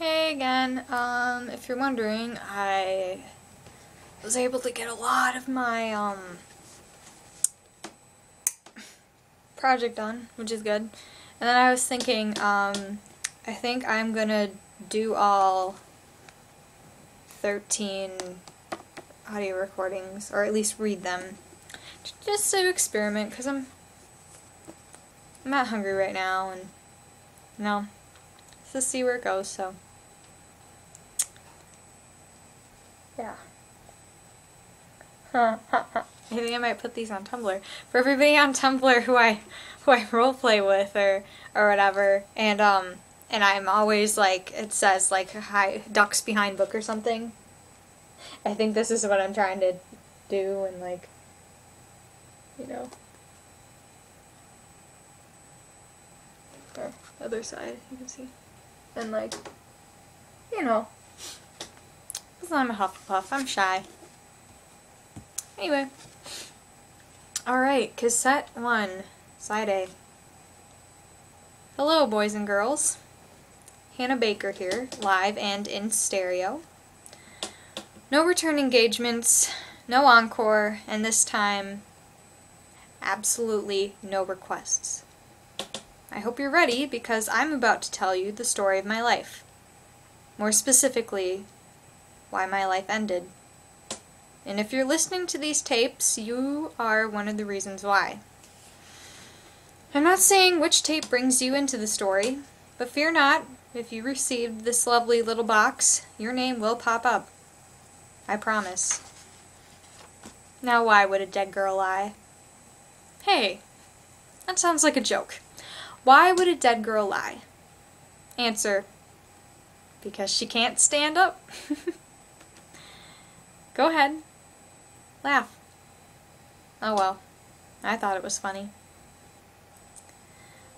Hey again. If you're wondering, I was able to get a lot of my project done, which is good. And then I was thinking, I think I'm gonna do all 13 audio recordings, or at least read them, just to experiment, because I'm not hungry right now, and just see where it goes. So yeah. I think I might put these on Tumblr for everybody on Tumblr who I roleplay with or whatever, and I'm always like, it says like hi ducks behind book or something. I think this is what I'm trying to do, and like, you know, or other side you can see, and like, you know, because I'm a Hufflepuff, I'm shy. Anyway, alright, Cassette 1, Side A. Hello, boys and girls. Hannah Baker here, live and in stereo. No return engagements, no encore, and this time, absolutely no requests. I hope you're ready, because I'm about to tell you the story of my life. More specifically, why my life ended. And if you're listening to these tapes, you are one of the reasons why. I'm not saying which tape brings you into the story, but fear not, if you received this lovely little box, your name will pop up. I promise. Now why would a dead girl lie? Hey, that sounds like a joke. Why would a dead girl lie? Answer, because she can't stand up. Go ahead. Laugh. Oh well, I thought it was funny.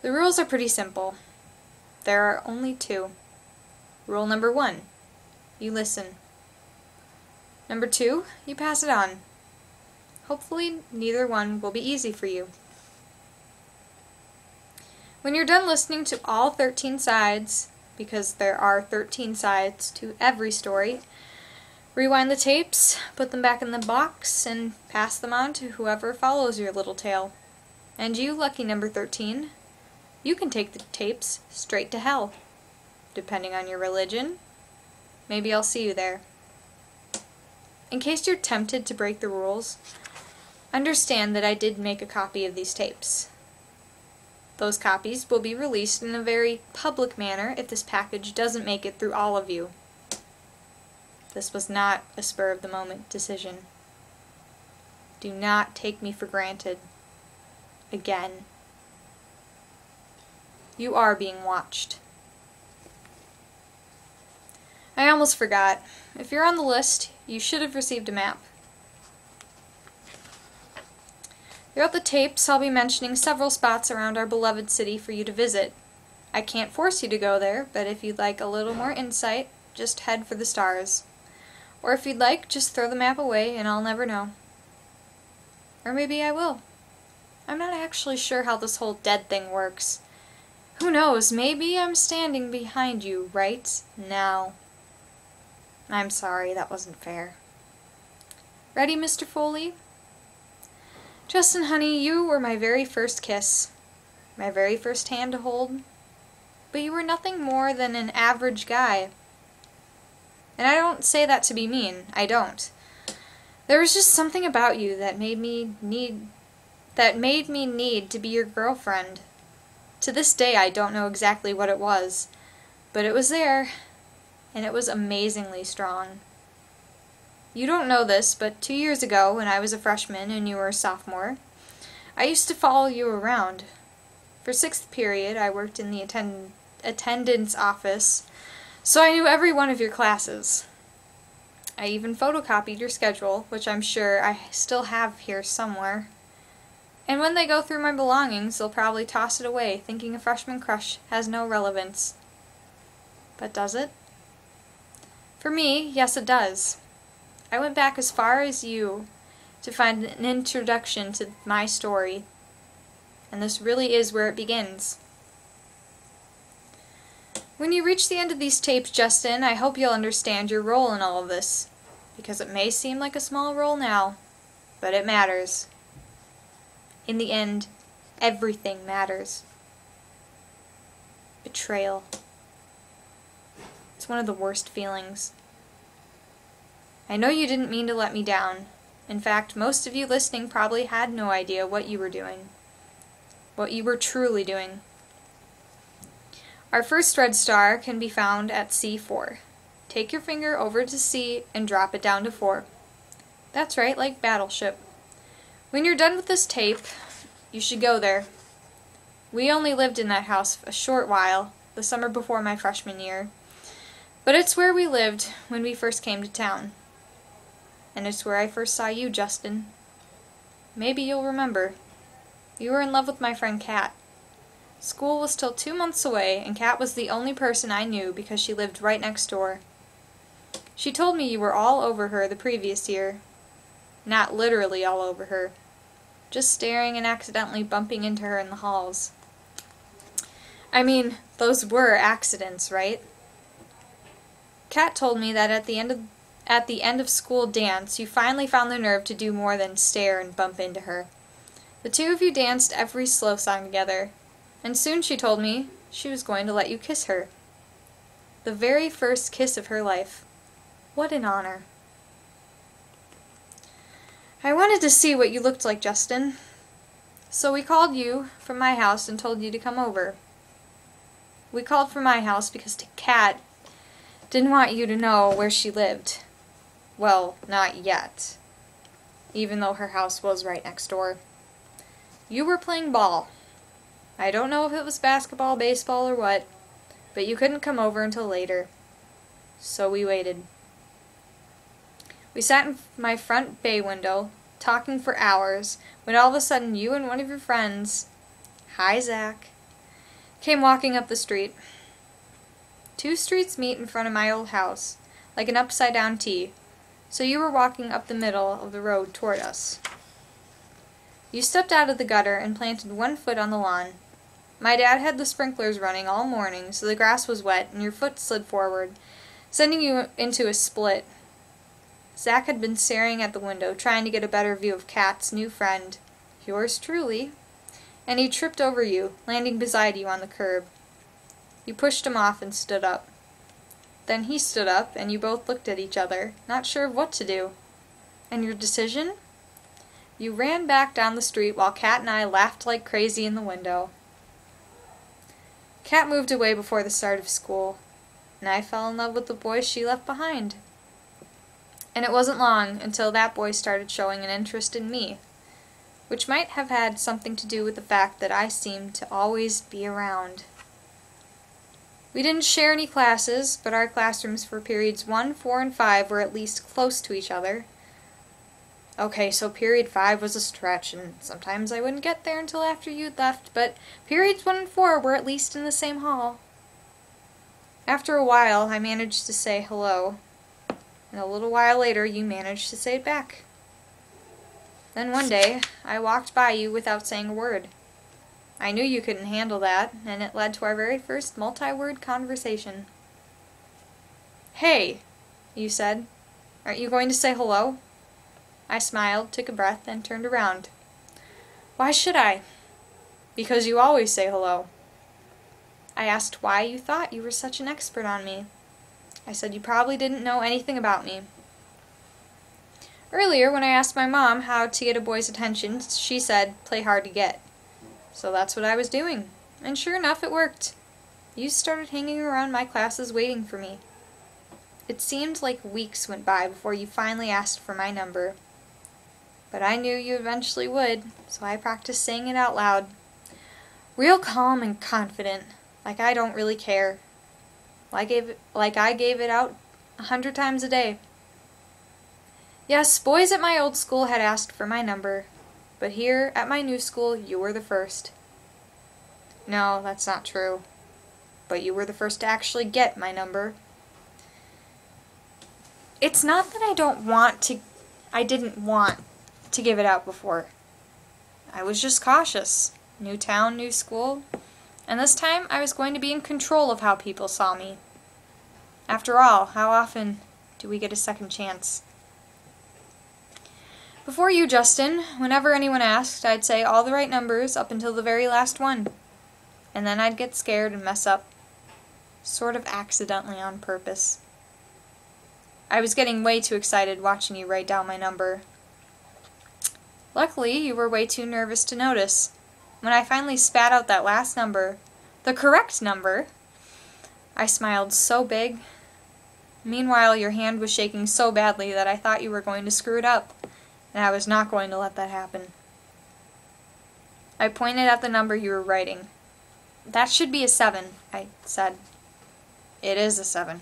The rules are pretty simple. There are only two. Rule number 1, you listen. Number 2, you pass it on. Hopefully neither one will be easy for you. When you're done listening to all 13 sides, because there are 13 sides to every story, rewind the tapes, put them back in the box, and pass them on to whoever follows your little tale. And you, lucky number 13, you can take the tapes straight to hell. Depending on your religion, maybe I'll see you there. In case you're tempted to break the rules, understand that I did make a copy of these tapes. Those copies will be released in a very public manner if this package doesn't make it through all of you. This was not a spur-of-the-moment decision. Do not take me for granted. Again. You are being watched. I almost forgot. If you're on the list, you should have received a map. Throughout the tapes, I'll be mentioning several spots around our beloved city for you to visit. I can't force you to go there, but if you'd like a little more insight, just head for the stars. Or if you'd like, just throw the map away and I'll never know. Or maybe I will. I'm not actually sure how this whole dead thing works. Who knows, maybe I'm standing behind you right now. I'm sorry, that wasn't fair. Ready, Mr. Foley? Justin, honey, you were my very first kiss. My very first hand to hold. But you were nothing more than an average guy. And I don't say that to be mean. I don't. There was just something about you that made me need to be your girlfriend. To this day, I don't know exactly what it was, but it was there, and it was amazingly strong. You don't know this, but 2 years ago, when I was a freshman and you were a sophomore, I used to follow you around. For 6th period, I worked in the attendance office, so I knew every one of your classes. I even photocopied your schedule, which I'm sure I still have here somewhere. And when they go through my belongings, they'll probably toss it away, thinking a freshman crush has no relevance. But does it? For me, yes it does. I went back as far as you to find an introduction to my story, and this really is where it begins. When you reach the end of these tapes, Justin, I hope you'll understand your role in all of this, because it may seem like a small role now, but it matters. In the end, everything matters. Betrayal. It's one of the worst feelings. I know you didn't mean to let me down. In fact, most of you listening probably had no idea what you were doing. What you were truly doing. Our first red star can be found at C4. Take your finger over to C and drop it down to 4. That's right, like Battleship. When you're done with this tape, you should go there. We only lived in that house a short while, the summer before my freshman year. But it's where we lived when we first came to town. And it's where I first saw you, Justin. Maybe you'll remember. You were in love with my friend Kat. School was still 2 months away, and Kat was the only person I knew because she lived right next door. She told me you were all over her the previous year. Not literally all over her. Just staring and accidentally bumping into her in the halls. I mean, those were accidents, right? Kat told me that at the end of school dance, you finally found the nerve to do more than stare and bump into her. The two of you danced every slow song together, and soon she told me she was going to let you kiss her. The very first kiss of her life. What an honor. I wanted to see what you looked like, Justin. So we called you from my house and told you to come over. We called from my house because Kat didn't want you to know where she lived. Well, not yet. Even though her house was right next door. You were playing ball. I don't know if it was basketball, baseball, or what, but you couldn't come over until later. So we waited. We sat in my front bay window, talking for hours, when all of a sudden you and one of your friends, hi Zach, came walking up the street. 2 streets meet in front of my old house, like an upside-down T, so you were walking up the middle of the road toward us. You stepped out of the gutter and planted 1 foot on the lawn. My dad had the sprinklers running all morning, so the grass was wet, and your foot slid forward, sending you into a split. Zach had been staring at the window, trying to get a better view of Kat's new friend, yours truly, and he tripped over you, landing beside you on the curb. You pushed him off and stood up. Then he stood up, and you both looked at each other, not sure of what to do. And your decision? You ran back down the street while Kat and I laughed like crazy in the window. Kat moved away before the start of school, and I fell in love with the boy she left behind. And it wasn't long until that boy started showing an interest in me, which might have had something to do with the fact that I seemed to always be around. We didn't share any classes, but our classrooms for periods 1, 4, and 5 were at least close to each other. Okay, so period 5 was a stretch, and sometimes I wouldn't get there until after you'd left, but periods 1 and 4 were at least in the same hall. After a while, I managed to say hello, and a little while later you managed to say it back. Then one day, I walked by you without saying a word. I knew you couldn't handle that, and it led to our very first multi-word conversation. Hey, you said. Aren't you going to say hello? I smiled, took a breath, and turned around. Why should I? Because you always say hello. I asked why you thought you were such an expert on me. I said you probably didn't know anything about me. Earlier, when I asked my mom how to get a boy's attention, she said, play hard to get. So that's what I was doing. And sure enough, it worked. You started hanging around my classes waiting for me. It seemed like weeks went by before you finally asked for my number. But I knew you eventually would, so I practiced saying it out loud. Real calm and confident, like I don't really care. Like I gave it out 100 times a day. Yes, boys at my old school had asked for my number, but here at my new school you were the first. No, that's not true. But you were the first to actually get my number. It's not that I didn't want to give it out before. I was just cautious. New town, new school. And this time I was going to be in control of how people saw me. After all, how often do we get a second chance? Before you, Justin, whenever anyone asked, I'd say all the right numbers up until the very last one. And then I'd get scared and mess up. Sort of accidentally on purpose. I was getting way too excited watching you write down my number. Luckily, you were way too nervous to notice. When I finally spat out that last number, the correct number, I smiled so big. Meanwhile, your hand was shaking so badly that I thought you were going to screw it up, and I was not going to let that happen. I pointed at the number you were writing. That should be a 7, I said. It is a 7.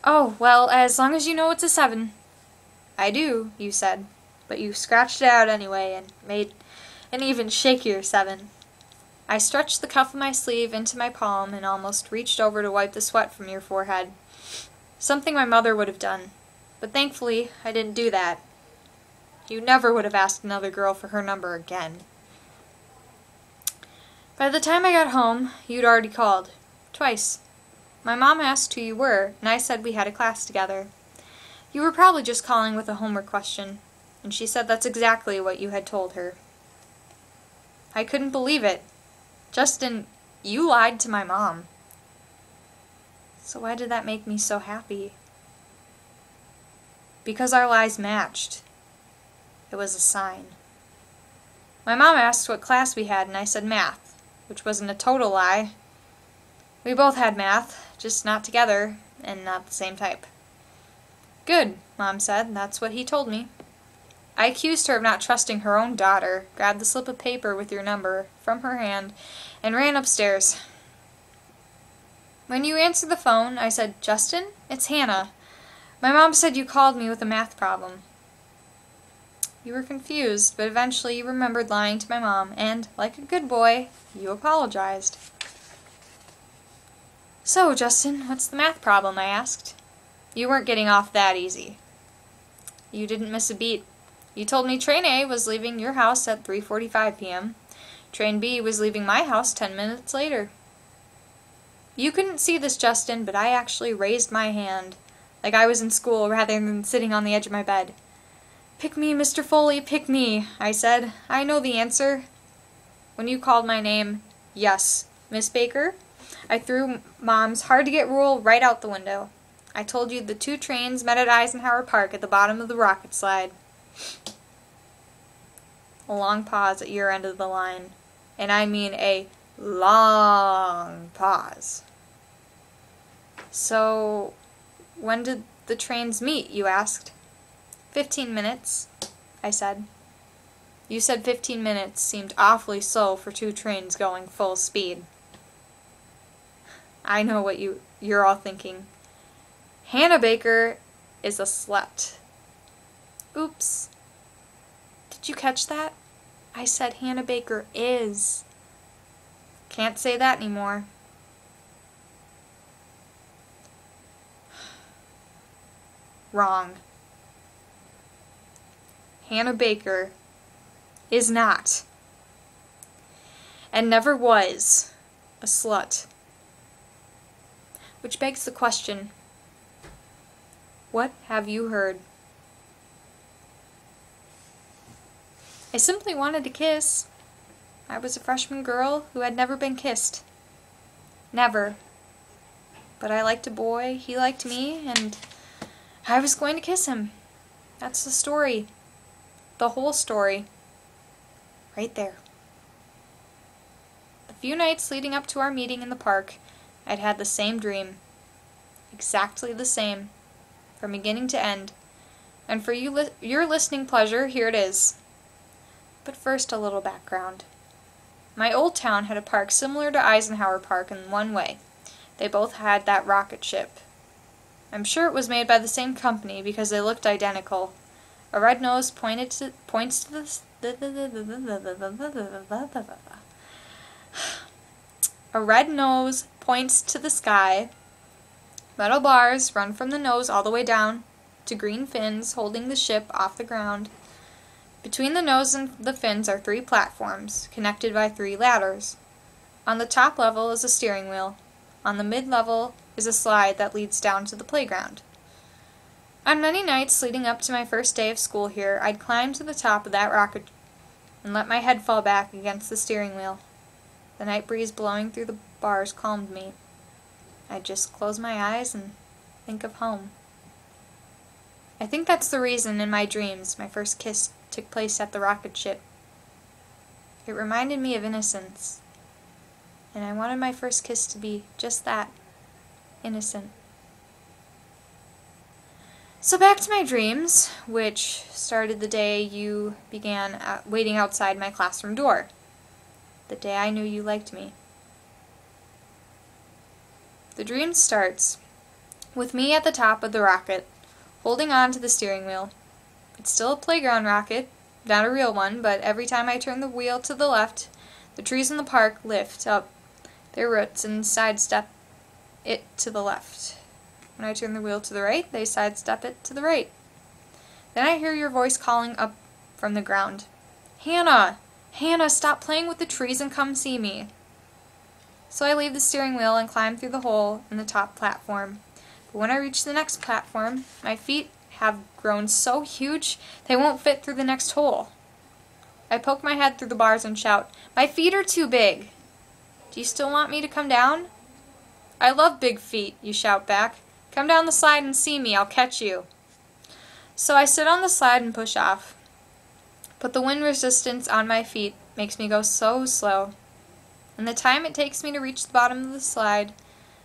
Oh, well, as long as you know it's a 7. I do, you said, but you scratched it out anyway and made an even shakier 7. I stretched the cuff of my sleeve into my palm and almost reached over to wipe the sweat from your forehead. Something my mother would have done, but thankfully I didn't do that. You never would have asked another girl for her number again. By the time I got home, you'd already called. Twice. My mom asked who you were, and I said we had a class together. You were probably just calling with a homework question, and she said that's exactly what you had told her. I couldn't believe it. Justin, you lied to my mom. So why did that make me so happy? Because our lies matched. It was a sign. My mom asked what class we had, and I said math, which wasn't a total lie. We both had math, just not together, and not the same type. Good, Mom said. That's what he told me. I accused her of not trusting her own daughter, grabbed the slip of paper with your number from her hand, and ran upstairs. When you answered the phone, I said, Justin, it's Hannah. My mom said you called me with a math problem. You were confused, but eventually you remembered lying to my mom, and, like a good boy, you apologized. So, Justin, what's the math problem? I asked. You weren't getting off that easy. You didn't miss a beat. You told me Train A was leaving your house at 3:45 p.m. Train B was leaving my house 10 minutes later. You couldn't see this, Justin, but I actually raised my hand, like I was in school rather than sitting on the edge of my bed. Pick me, Mr. Foley, pick me, I said. I know the answer. When you called my name, yes, Miss Baker, I threw Mom's hard-to-get rule right out the window. I told you the 2 trains met at Eisenhower Park at the bottom of the rocket slide. A long pause at your end of the line. And I mean a long pause. So, when did the trains meet, you asked? 15 minutes, I said. You said 15 minutes seemed awfully slow for 2 trains going full speed. I know what you're all thinking. Hannah Baker is a slut. Oops. Did you catch that? I said Hannah Baker is. Can't say that anymore. Wrong. Hannah Baker is not, and never was, a slut. Which begs the question, what have you heard? I simply wanted to kiss. I was a freshman girl who had never been kissed. Never. But I liked a boy, he liked me, and I was going to kiss him. That's the story. The whole story. Right there. The few nights leading up to our meeting in the park, I'd had the same dream. Exactly the same. From beginning to end. And for your listening pleasure, here it is. But first, a little background. My old town had a park similar to Eisenhower Park in one way. They both had that rocket ship. I'm sure it was made by the same company because they looked identical. A red nose points to A red nose points to the sky. Metal bars run from the nose all the way down to green fins holding the ship off the ground. Between the nose and the fins are 3 platforms, connected by 3 ladders. On the top level is a steering wheel. On the mid-level is a slide that leads down to the playground. On many nights leading up to my first day of school here, I'd climb to the top of that rocket and let my head fall back against the steering wheel. The night breeze blowing through the bars calmed me. I'd just close my eyes and think of home. I think that's the reason in my dreams my first kiss took place at the rocket ship. It reminded me of innocence, and I wanted my first kiss to be just that, innocent. So back to my dreams, which started the day you began waiting outside my classroom door. The day I knew you liked me. The dream starts with me at the top of the rocket, holding on to the steering wheel. It's still a playground rocket, not a real one, but every time I turn the wheel to the left, the trees in the park lift up their roots and sidestep it to the left. When I turn the wheel to the right, they sidestep it to the right. Then I hear your voice calling up from the ground. Hannah! Hannah, stop playing with the trees and come see me. So I leave the steering wheel and climb through the hole in the top platform. But when I reach the next platform, my feet have grown so huge they won't fit through the next hole. I poke my head through the bars and shout, "My feet are too big!" "Do you still want me to come down?" "I love big feet," you shout back. "Come down the slide and see me, I'll catch you." So I sit on the slide and push off. But the wind resistance on my feet makes me go so slow. In the time it takes me to reach the bottom of the slide,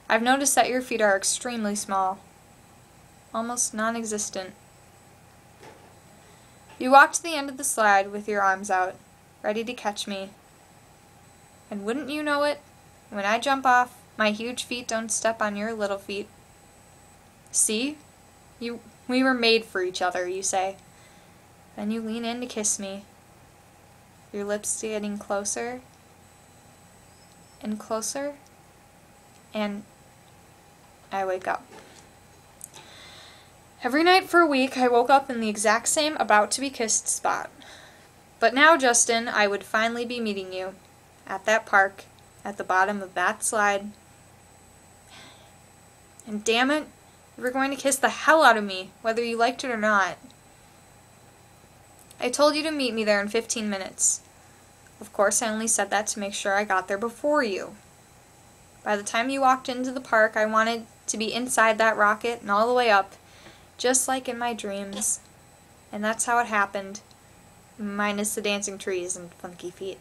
I've noticed that your feet are extremely small. Almost non-existent. You walk to the end of the slide with your arms out, ready to catch me. And wouldn't you know it, when I jump off, my huge feet don't step on your little feet. "See? We were made for each other," you say. Then you lean in to kiss me, your lips getting closer and closer, and I wake up. Every night for a week, I woke up in the exact same about-to-be-kissed spot. But now, Justin, I would finally be meeting you, at that park, at the bottom of that slide. And damn it, you were going to kiss the hell out of me, whether you liked it or not. I told you to meet me there in 15 minutes. Of course, I only said that to make sure I got there before you. By the time you walked into the park, I wanted to be inside that rocket and all the way up, just like in my dreams. And that's how it happened, minus the dancing trees and funky feet.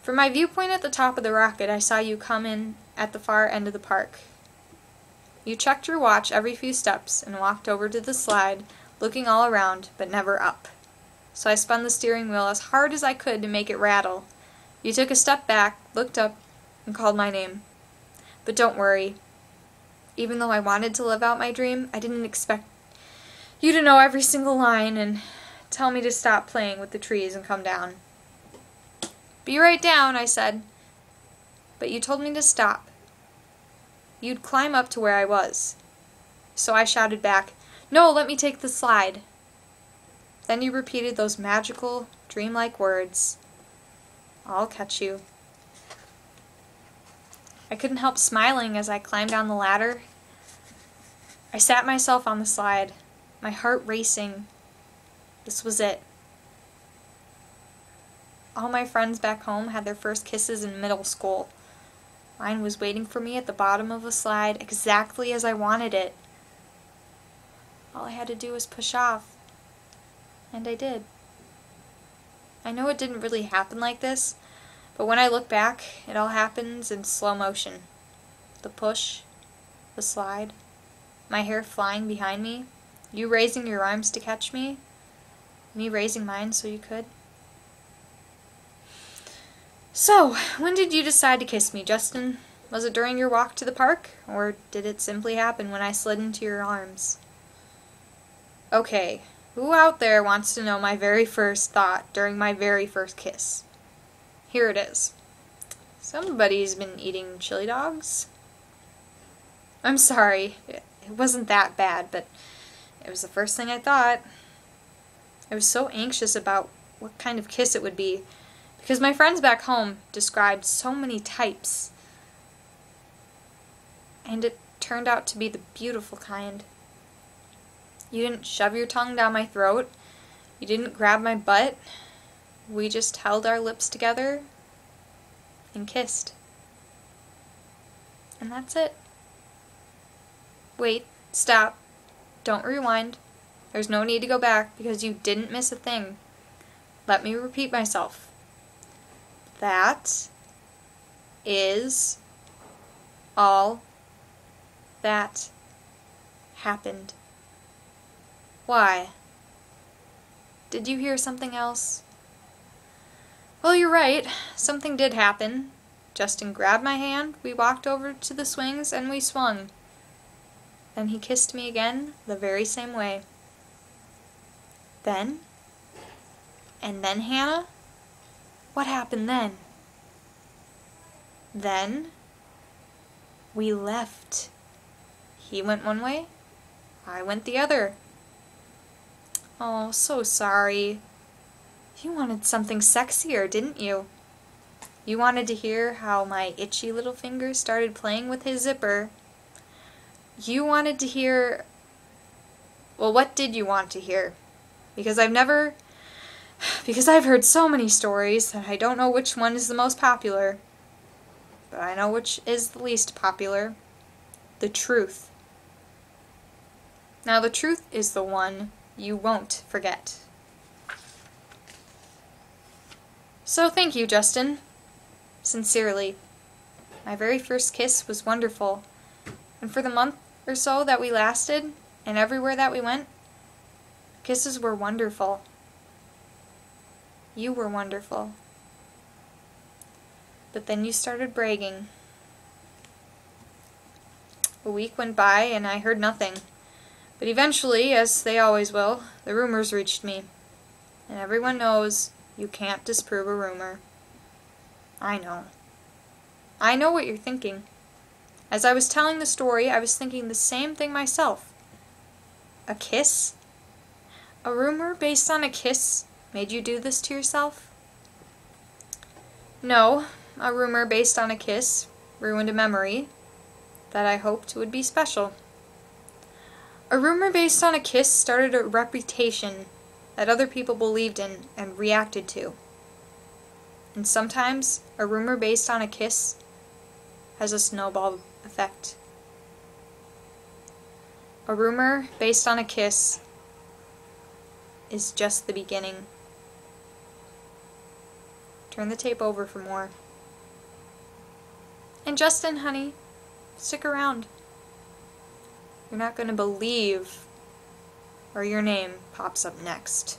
From my viewpoint at the top of the rocket, I saw you come in at the far end of the park. You checked your watch every few steps and walked over to the slide, looking all around, but never up. So I spun the steering wheel as hard as I could to make it rattle. You took a step back, looked up, and called my name. But don't worry. Even though I wanted to live out my dream, I didn't expect you to know every single line and tell me to stop playing with the trees and come down. "Be right down," I said. But you told me to stop. You'd climb up to where I was. So I shouted back, "No, let me take the slide." Then you repeated those magical, dreamlike words, "I'll catch you." I couldn't help smiling as I climbed down the ladder. I sat myself on the slide, my heart racing. This was it. All my friends back home had their first kisses in middle school. Mine was waiting for me at the bottom of a slide exactly as I wanted it. All I had to do was push off. And I did. I know it didn't really happen like this, but when I look back, it all happens in slow motion. The push, the slide, my hair flying behind me, you raising your arms to catch me, me raising mine so you could. So, when did you decide to kiss me, Justin? Was it during your walk to the park, or did it simply happen when I slid into your arms? Okay, who out there wants to know my very first thought during my very first kiss? Here it is. Somebody's been eating chili dogs? I'm sorry, it wasn't that bad, but it was the first thing I thought. I was so anxious about what kind of kiss it would be, Because my friends back home described so many types. And it turned out to be the beautiful kind. You didn't shove your tongue down my throat. You didn't grab my butt. We just held our lips together and kissed. And that's it. Wait, stop. Don't rewind. There's no need to go back because you didn't miss a thing. Let me repeat myself. That is all that happened. Why? Did you hear something else? Well, you're right. Something did happen. Justin grabbed my hand, we walked over to the swings, and we swung. Then he kissed me again the very same way. Then? And then, Hannah? What happened then? Then we left. He went one way, I went the other. Oh, so sorry. You wanted something sexier, didn't you? You wanted to hear how my itchy little fingers started playing with his zipper. You wanted to hear... Well, what did you want to hear? Because I've heard so many stories that I don't know which one is the most popular. But I know which is the least popular. The truth. Now, the truth is the one you won't forget. So thank you, Justin. Sincerely. My very first kiss was wonderful. And for the month or so that we lasted, and everywhere that we went, kisses were wonderful. You were wonderful. But then you started bragging. A week went by and I heard nothing. But eventually, as they always will, the rumors reached me. And everyone knows you can't disprove a rumor. I know. I know what you're thinking. As I was telling the story, I was thinking the same thing myself. A kiss? A rumor based on a kiss made you do this to yourself? No, a rumor based on a kiss ruined a memory that I hoped would be special. A rumor based on a kiss started a reputation that other people believed in and reacted to. And sometimes, a rumor based on a kiss has a snowball effect. A rumor based on a kiss is just the beginning. Turn the tape over for more. And Justin, honey, stick around. You're not going to believe where your name pops up next.